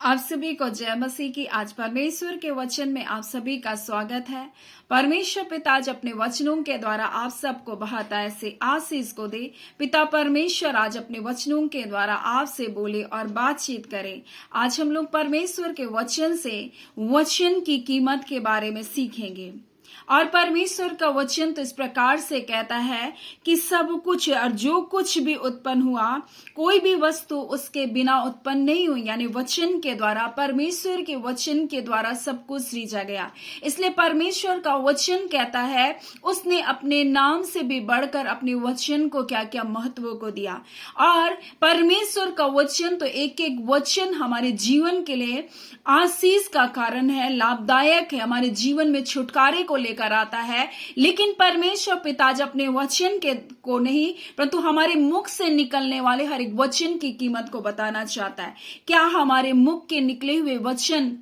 आप सभी को जय मसीह की। आज परमेश्वर के वचन में आप सभी का स्वागत है। परमेश्वर पिता आज अपने वचनों के द्वारा आप सबको बहुत ऐसे आशीष को दे। पिता परमेश्वर आज अपने वचनों के द्वारा आपसे बोले और बातचीत करे। आज हम लोग परमेश्वर के वचन से वचन की कीमत के बारे में सीखेंगे। और परमेश्वर का वचन तो इस प्रकार से कहता है कि सब कुछ और जो कुछ भी उत्पन्न हुआ, कोई भी वस्तु उसके बिना उत्पन्न नहीं हुई, यानी वचन के द्वारा, परमेश्वर के वचन के द्वारा सब कुछ सृजा गया। इसलिए परमेश्वर का वचन कहता है उसने अपने नाम से भी बढ़कर अपने वचन को क्या क्या महत्व को दिया। और परमेश्वर का वचन तो एक एक वचन हमारे जीवन के लिए आशीष का कारण है, लाभदायक है, हमारे जीवन में छुटकारे को लेकर आता है। लेकिन परमेश्वर पिता अपने वचन के को नहीं, परंतु हमारे मुख से निकलने वाले हर एक वचन की कीमत को बताना चाहता है। क्या हमारे मुख के निकले हुए वचन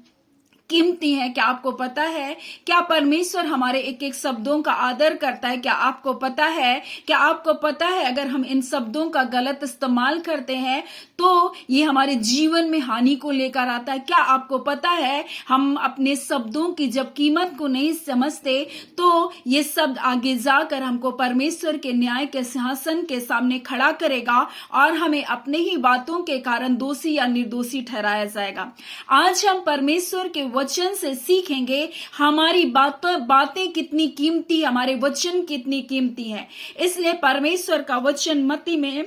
कीमती है? क्या आपको पता है? क्या परमेश्वर हमारे एक एक शब्दों का आदर करता है? क्या आपको पता है? क्या आपको पता है अगर हम इन शब्दों का गलत इस्तेमाल करते हैं तो ये हमारे जीवन में हानि को लेकर आता है? क्या आपको पता है हम अपने शब्दों की जब कीमत को नहीं समझते तो ये शब्द आगे जाकर हमको परमेश्वर के न्याय के सिंहासन के सामने खड़ा करेगा और हमें अपने ही बातों के कारण दोषी या निर्दोषी ठहराया जाएगा। आज हम परमेश्वर के वचन से सीखेंगे हमारी बातें कितनी कीमती, हमारे वचन कितनी कीमती है। इसलिए परमेश्वर का वचन मत्ती में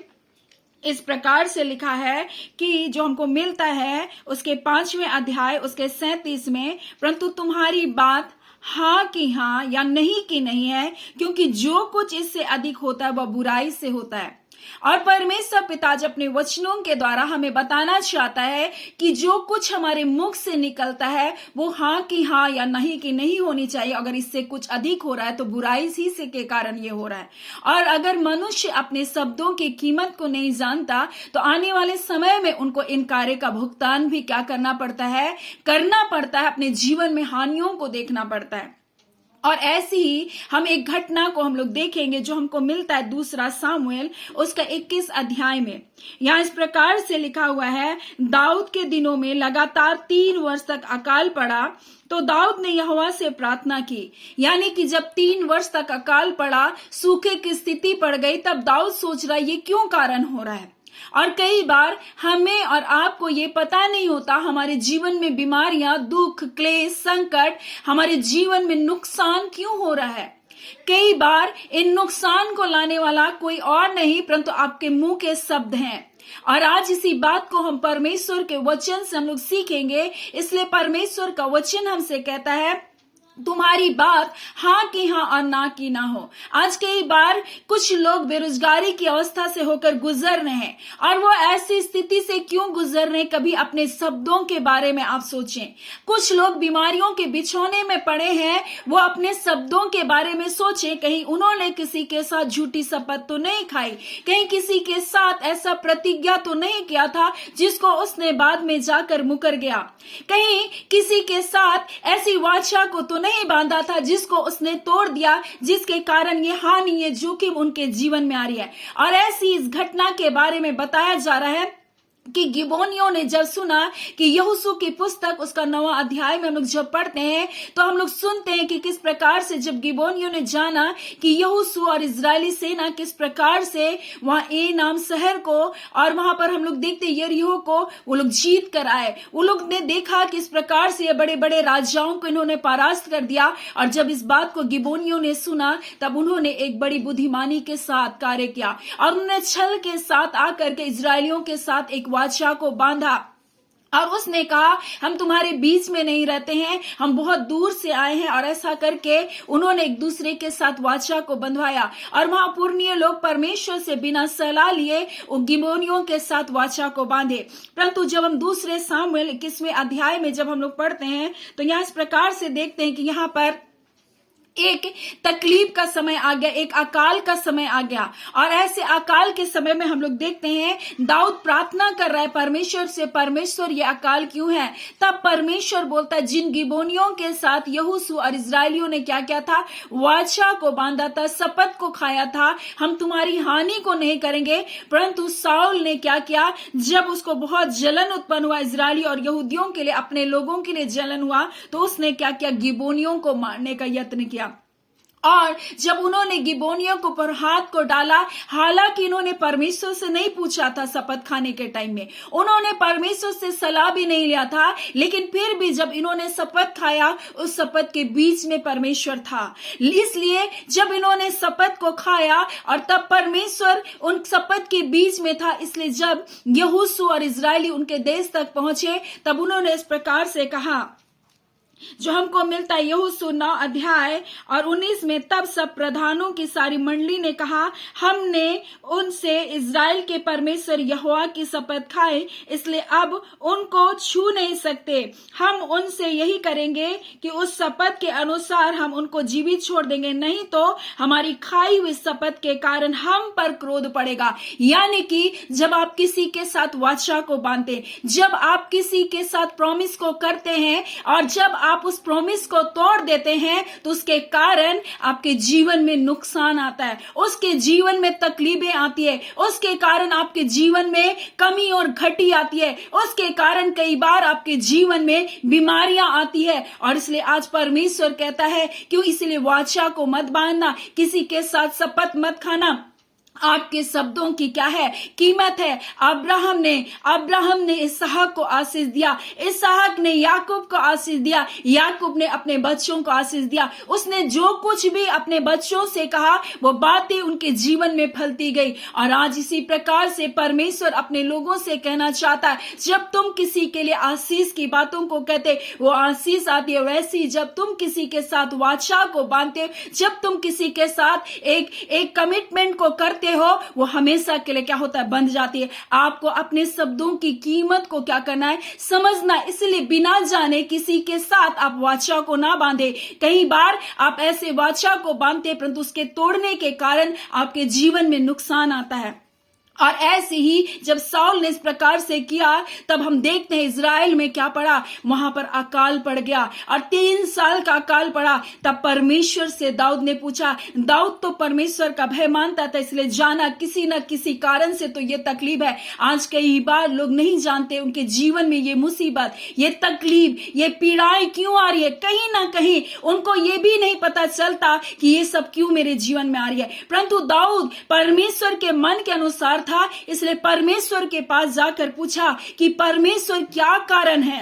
इस प्रकार से लिखा है कि जो हमको मिलता है उसके 5वें अध्याय उसके 37 में, परंतु तुम्हारी बात हाँ की हाँ या नहीं की नहीं है, क्योंकि जो कुछ इससे अधिक होता है वह बुराई से होता है। और परमेश्वर पिता अपने वचनों के द्वारा हमें बताना चाहता है कि जो कुछ हमारे मुख से निकलता है वो हाँ की हाँ या नहीं की नहीं होनी चाहिए। अगर इससे कुछ अधिक हो रहा है तो बुराई ही से के कारण ये हो रहा है। और अगर मनुष्य अपने शब्दों की कीमत को नहीं जानता तो आने वाले समय में उनको इन कार्य का भुगतान भी क्या करना पड़ता है? अपने जीवन में हानियों को देखना पड़ता है। और ऐसी ही हम एक घटना को हम लोग देखेंगे जो हमको मिलता है 2 सामुएल उसका 21 अध्याय में। यहाँ इस प्रकार से लिखा हुआ है, दाऊद के दिनों में लगातार 3 वर्ष तक अकाल पड़ा तो दाऊद ने यहोवा से प्रार्थना की। यानी कि जब 3 वर्ष तक अकाल पड़ा, सूखे की स्थिति पड़ गई, तब दाऊद सोच रहा ये क्यों कारण हो रहा है। और कई बार हमें और आपको ये पता नहीं होता हमारे जीवन में बीमारियां, दुख, क्लेश, संकट, हमारे जीवन में नुकसान क्यों हो रहा है। कई बार इन नुकसान को लाने वाला कोई और नहीं परंतु आपके मुंह के शब्द हैं। और आज इसी बात को हम परमेश्वर के वचन से हम लोग सीखेंगे। इसलिए परमेश्वर का वचन हमसे कहता है तुम्हारी बात हाँ की हाँ और ना की ना हो। आज कई बार कुछ लोग बेरोजगारी की अवस्था से होकर गुजर रहे हैं और वो ऐसी स्थिति से क्यों गुजर रहे हैं, कभी अपने शब्दों के बारे में आप सोचें। कुछ लोग बीमारियों के बिछौने में पड़े हैं, वो अपने शब्दों के बारे में सोचें, कहीं उन्होंने किसी के साथ झूठी शपथ तो नहीं खाई, कहीं किसी के साथ ऐसा प्रतिज्ञा तो नहीं किया था जिसको उसने बाद में जाकर मुकर गया, कहीं किसी के साथ ऐसी वाचा को तो नहीं बांधा था जिसको उसने तोड़ दिया, जिसके कारण ये हानि, ये जोखिम उनके जीवन में आ रही है। और ऐसी इस घटना के बारे में बताया जा रहा है कि गिबोनियों ने जब सुना कि यहोशू की पुस्तक उसका 9वां अध्याय में हम लोग जब पढ़ते हैं तो हम लोग सुनते हैं कि किस प्रकार से जब गिबोनियों ने जाना कि यहोशू और इजरायली सेना किस प्रकार से वहां ए नाम शहर को, और वहां पर हम लोग देखते यरीहो को वो लोग जीत कर आए। वो लोग ने देखा कि इस प्रकार से बड़े बड़े राजाओं को इन्होंने परास्त कर दिया। और जब इस बात को गिबोनियों ने सुना तब उन्होंने एक बड़ी बुद्धिमानी के साथ कार्य किया और उन्होंने छल के साथ आकर के इजरायलियों के साथ एक वाचा को बांधा। और उसने कहा हम तुम्हारे बीच में नहीं रहते हैं, हम बहुत दूर से आए हैं। और ऐसा करके उन्होंने एक दूसरे के साथ वाचा को बंधवाया और वहां पुरनिये लोग परमेश्वर से बिना सलाह लिए गिबोनियों के साथ वाचा को बांधे। परंतु जब हम 2 सामुएल 21वें अध्याय में जब हम लोग पढ़ते हैं तो यहाँ इस प्रकार से देखते हैं कि यहाँ पर एक तकलीफ का समय आ गया, एक अकाल का समय आ गया। और ऐसे अकाल के समय में हम लोग देखते हैं दाऊद प्रार्थना कर रहा है परमेश्वर से, परमेश्वर ये अकाल क्यों है। तब परमेश्वर बोलता है, जिन गिबोनियों के साथ यहोशू और इजरायलियों ने क्या किया था, वाचा को बांधा था, शपथ को खाया था, हम तुम्हारी हानि को नहीं करेंगे। परंतु साउल ने क्या किया, जब उसको बहुत जलन उत्पन्न हुआ इजरायली और यहूदियों के लिए, अपने लोगों के लिए जलन हुआ, तो उसने क्या किया, गिबोनियों को मारने का यत्न किया। और जब उन्होंने गिबोनियों के ऊपर हाथ को डाला, हालांकि इन्होंने परमेश्वर से नहीं पूछा था, शपथ खाने के टाइम में उन्होंने परमेश्वर से सलाह भी नहीं लिया था, लेकिन फिर भी जब इन्होंने शपथ खाया, उस शपथ के बीच में परमेश्वर था। इसलिए जब इन्होंने शपथ को खाया और तब परमेश्वर उन शपथ के बीच में था, इसलिए जब यहोशू और इजरायली उनके देश तक पहुंचे, तब उन्होंने इस प्रकार से कहा, जो हमको मिलता है यहोशू 9 अध्याय और 19 में, तब सब प्रधानों की सारी मंडली ने कहा, हमने उनसे इजराइल के परमेश्वर यहोवा की शपथ खाए, इसलिए अब उनको छू नहीं सकते। हम उनसे यही करेंगे कि उस शपथ के अनुसार हम उनको जीवित छोड़ देंगे, नहीं तो हमारी खाई हुई शपथ के कारण हम पर क्रोध पड़ेगा। यानी कि जब आप किसी के साथ वाचा को बांधते, जब आप किसी के साथ प्रॉमिस को करते हैं और जब आप उस प्रॉमिस को तोड़ देते हैं, तो उसके कारण आपके जीवन में नुकसान आता है, उसके जीवन में तकलीफें आती है, उसके कारण आपके जीवन में कमी और घटी आती है, उसके कारण कई बार आपके जीवन में बीमारियां आती है। और इसलिए आज परमेश्वर कहता है, क्यों, इसलिए वाचा को मत बांधना, किसी के साथ शपथ मत खाना। आपके शब्दों की क्या है, कीमत है। अब्राहम ने इसहाक को आशीष दिया, इसहाक ने याकूब को आशीष दिया, याकूब ने अपने बच्चों को आशीष दिया। उसने जो कुछ भी अपने बच्चों से कहा, वो बातें उनके जीवन में फलती गई। और आज इसी प्रकार से परमेश्वर अपने लोगों से कहना चाहता है, जब तुम किसी के लिए आशीष की बातों को कहते, वो आशीष आती है। वैसी जब तुम किसी के साथ वाचा को बांधते, जब तुम किसी के साथ एक कमिटमेंट को करते हो, वो हमेशा के लिए क्या होता है, बंध जाती है। आपको अपने शब्दों की कीमत को क्या करना है, समझना। इसलिए बिना जाने किसी के साथ आप वाचा को ना बांधे। कई बार आप ऐसे वाचा को बांधते, परंतु उसके तोड़ने के कारण आपके जीवन में नुकसान आता है। और ऐसे ही जब साउल ने इस प्रकार से किया, तब हम देखते हैं इजराइल में क्या पड़ा, वहां पर अकाल पड़ गया और 3 साल का अकाल पड़ा। तब परमेश्वर से दाऊद ने पूछा, दाऊद तो परमेश्वर का भय मानता था, इसलिए जाना किसी न किसी कारण से तो ये तकलीफ है। आज कई बार लोग नहीं जानते उनके जीवन में ये मुसीबत, ये तकलीफ, ये पीड़ाएं क्यों आ रही है। कहीं ना कहीं उनको ये भी नहीं पता चलता कि ये सब क्यों मेरे जीवन में आ रही है। परंतु दाऊद परमेश्वर के मन के अनुसार था, इसलिए परमेश्वर के पास जाकर पूछा कि परमेश्वर क्या कारण है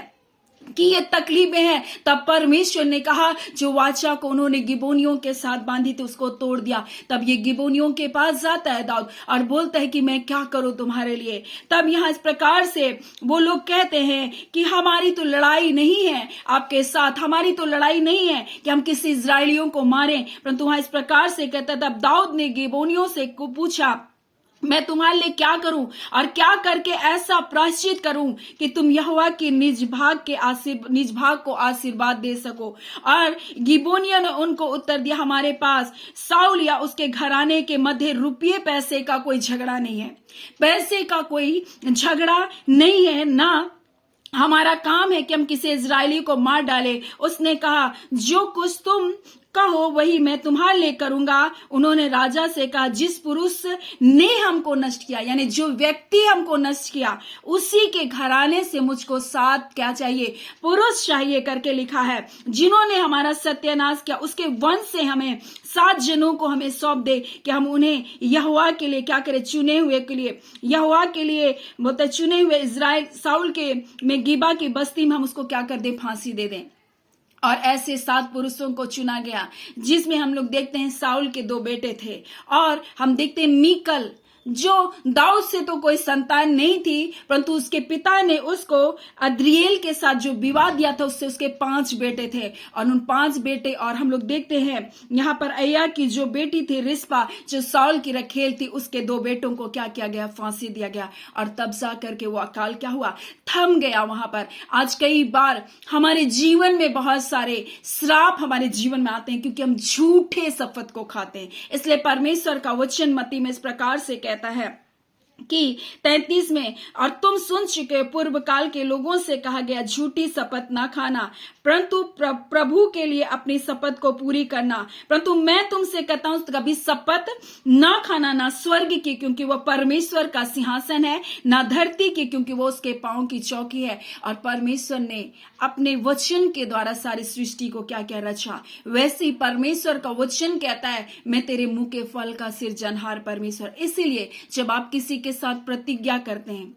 कि ये तकलीफें हैं। तब परमेश्वर ने कहा, जो वाचा को उन्होंने गिबोनियों के साथ बांधी थी उसको तोड़ दिया। तब ये गिबोनियों के पास जाता है दाऊद और बोलता है कि मैं क्या करूं तुम्हारे लिए। तब यहां इस प्रकार से वो लोग कहते हैं कि हमारी तो लड़ाई नहीं है आपके साथ, हमारी तो लड़ाई नहीं है कि हम किसी इजरायलियों को मारें। परंतु वहां इस प्रकार से कहता है, तब दाऊद ने गिबोनियों से पूछा, मैं तुम्हारे लिए क्या करूं और क्या करके ऐसा प्रायश्चित करूं कि तुम यहोवा के निज भाग को आशीर्वाद दे सको। और गिबोनियों ने उनको उत्तर दिया, हमारे पास साउल या उसके घराने के मध्य रुपये पैसे का कोई झगड़ा नहीं है, पैसे का कोई झगड़ा नहीं है, ना हमारा काम है कि हम किसी इजरायली को मार डाले। उसने कहा, जो कुछ तुम कहो वही मैं तुम्हारे लिए करूंगा। उन्होंने राजा से कहा, जिस पुरुष ने हमको नष्ट किया, यानी जो व्यक्ति हमको नष्ट किया, उसी के घराने से मुझको 7 क्या चाहिए, पुरुष चाहिए करके लिखा है। जिन्होंने हमारा सत्यानाश किया, उसके वंश से हमें 7 जनों को हमें सौंप दे कि हम उन्हें यहोवा के लिए क्या करें, चुने हुए के लिए, यहोवा के लिए बोलते चुने हुए इजराइल साउल के में गिबा की बस्ती में हम उसको क्या कर दे, फांसी दे दें। और ऐसे 7 पुरुषों को चुना गया, जिसमें हम लोग देखते हैं साउल के 2 बेटे थे। और हम देखते हैं मीकल जो दाऊद से तो कोई संतान नहीं थी, परंतु उसके पिता ने उसको अद्रिएल के साथ जो विवाह दिया था, उससे उसके 5 बेटे थे। और उन 5 बेटे, और हम लोग देखते हैं यहाँ पर अय्या की जो बेटी थी रिस्पा, जो साउल की रखेल थी, उसके 2 बेटों को क्या किया गया? फांसी दिया गया। और तब जा करके वो अकाल क्या हुआ? थम गया वहां पर। आज कई बार हमारे जीवन में बहुत सारे श्राप हमारे जीवन में आते हैं, क्योंकि हम झूठे शपथ को खाते हैं। इसलिए परमेश्वर का वचन मत्ती में इस प्रकार से कहता है कि 33 में, और तुम सुन चुके पूर्व काल के लोगों से कहा गया, झूठी शपथ ना खाना, परंतु प्रभु के लिए अपनी शपथ को पूरी करना। परंतु मैं तुमसे कहता हूं, कभी शपथ ना खाना, ना स्वर्ग की, क्योंकि वह परमेश्वर का सिंहासन है, ना धरती की, क्योंकि वो उसके पांव की चौकी है। और परमेश्वर ने अपने वचन के द्वारा सारी सृष्टि को क्या क्या रचा। वैसे ही परमेश्वर का वचन कहता है, मैं तेरे मुंह के फल का सिरजनहार परमेश्वर। इसीलिए जब आप किसी के साथ प्रतिज्ञा करते हैं,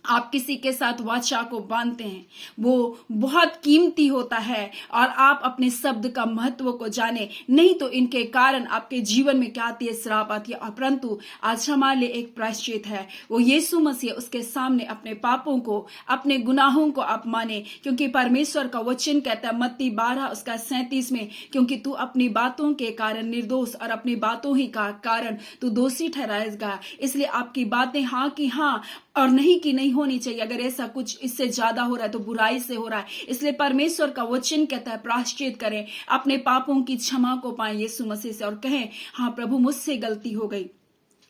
आप किसी के साथ वाचा को बांधते हैं, वो बहुत कीमती होता है। और आप अपने शब्द का महत्व को जाने, नहीं तो इनके कारण आपके जीवन में क्या आती है? श्राप आती है। परंतु आज हमारे लिए एक प्रायश्चित है, वो यीशु मसीह। उसके सामने अपने पापों को, अपने गुनाहों को आप माने, क्योंकि परमेश्वर का वचन कहता है मत्ती 12 उसका 37 में, क्योंकि तू अपनी बातों के कारण निर्दोष, और अपनी बातों ही का कारण तू दोषी ठहराएगा। इसलिए आपकी बातें हाँ की हाँ और नहीं की नहीं होनी चाहिए। अगर ऐसा कुछ इससे ज्यादा हो रहा है तो बुराई से हो रहा है। इसलिए परमेश्वर का वचन कहता है प्रायश्चित करें, अपने पापों की क्षमा को पाएं यीशु मसीह से, और कहें हाँ प्रभु मुझसे गलती हो गई,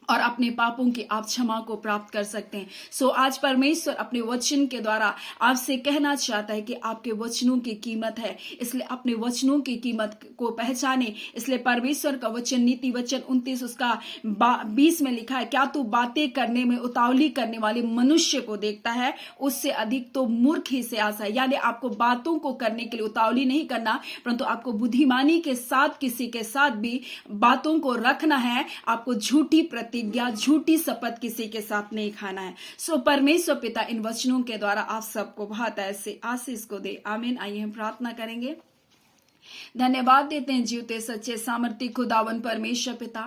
और अपने पापों की आप क्षमा को प्राप्त कर सकते हैं। सो आज परमेश्वर अपने वचन के द्वारा आपसे कहना चाहता है कि आपके वचनों की कीमत है, इसलिए अपने वचनों की कीमत को पहचाने। इसलिए परमेश्वर का वचन नीति वचन 29 उसका 20 में लिखा है, क्या तू बातें करने में उतावली करने वाले मनुष्य को देखता है? उससे अधिक तो मूर्ख ही से आशा है। यानी आपको बातों को करने के लिए उतावली नहीं करना, परंतु आपको बुद्धिमानी के साथ किसी के साथ भी बातों को रखना है। आपको झूठी प्रतिज्ञा, झूठी शपथ किसी के साथ नहीं खाना है। सो परमेश्वर पिता इन वचनों के द्वारा आप सबको बहुत ऐसे आशीष को दे। आमीन। आइए हम प्रार्थना करेंगे। धन्यवाद देते हैं जीवते सच्चे सामर्थ्य खुदावन परमेश्वर पिता,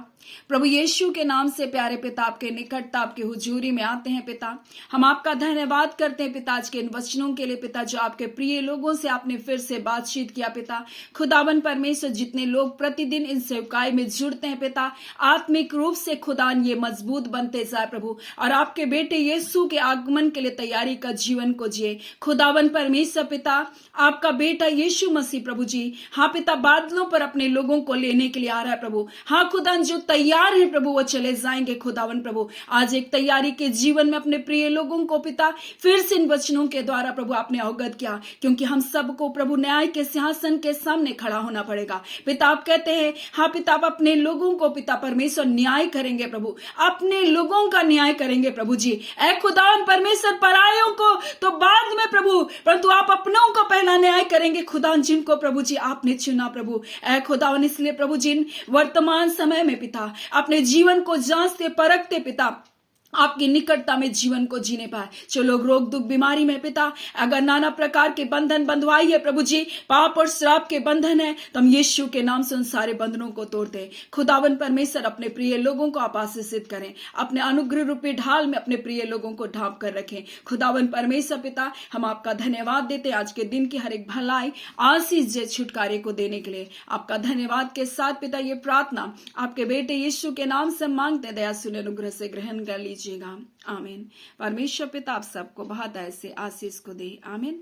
प्रभु यीशु के नाम से प्यारे पिता आपके निकटता, आपके हुजूरी में आते हैं पिता। हम आपका धन्यवाद करते हैं पिता आज के इन वचनों के लिए पिता, जो आपके प्रिय लोगों से आपने फिर से बातचीत किया पिता। खुदावन परमेश्वर, जितने लोग प्रतिदिन इन सेवकाई में जुड़ते हैं पिता, आत्मिक रूप से खुदान ये मजबूत बनते जाए प्रभु, और आपके बेटे यीशु के आगमन के लिए तैयारी का जीवन को जिए। खुदावन परमेश्वर पिता, आपका बेटा यीशु मसीह प्रभु जी, हाँ पिता, बादलों पर अपने लोगों को लेने के लिए आ रहा है प्रभु। हाँ खुदा, जो तैयार है प्रभु वो चले जाएंगे खुदावन प्रभु। आज एक तैयारी के जीवन में अपने प्रिय लोगों को पिता फिर से इन वचनों के द्वारा प्रभु आपने अवगत किया, क्योंकि हम सबको प्रभु न्याय के सिंहासन के सामने खड़ा होना पड़ेगा पिता। आप कहते हैं हाँ पिता, आप अपने लोगों को पिता परमेश्वर न्याय करेंगे प्रभु, अपने लोगों का न्याय करेंगे प्रभु जी। ऐ खुदावन परमेश्वर, परायों को तो बाद में प्रभु, परंतु आप अपनों को पहला न्याय करेंगे खुदा, जिनको प्रभु जी आपने चुना प्रभु। ऐ खुदावन, इसलिए प्रभु जिन वर्तमान समय में पिता अपने जीवन को जांचते परखते पिता, आपकी निकटता में जीवन को जीने पाए। जो लोग रोग दुख बीमारी में पिता, अगर नाना प्रकार के बंधन बंधवाई है प्रभु जी, पाप और श्राप के बंधन है, तो हम यीशु के नाम से उन सारे बंधनों को तोड़ते। खुदावन परमेश्वर, अपने प्रिय लोगों को आप आशीषित करें, अपने अनुग्रह रूपी ढाल में अपने प्रिय लोगों को ढांप कर रखें। खुदावन परमेश्वर पिता, हम आपका धन्यवाद देते आज के दिन की हर एक भलाई आशीष जय छुटकारे को देने के लिए। आपका धन्यवाद के साथ पिता ये प्रार्थना आपके बेटे यीशु के नाम से मांगते, दया सुने अनुग्रह से ग्रहण कर लीजिए। आमीन। परमेश्वर पिता आप सबको बहुत ऐसे आशीष को दे। आमीन।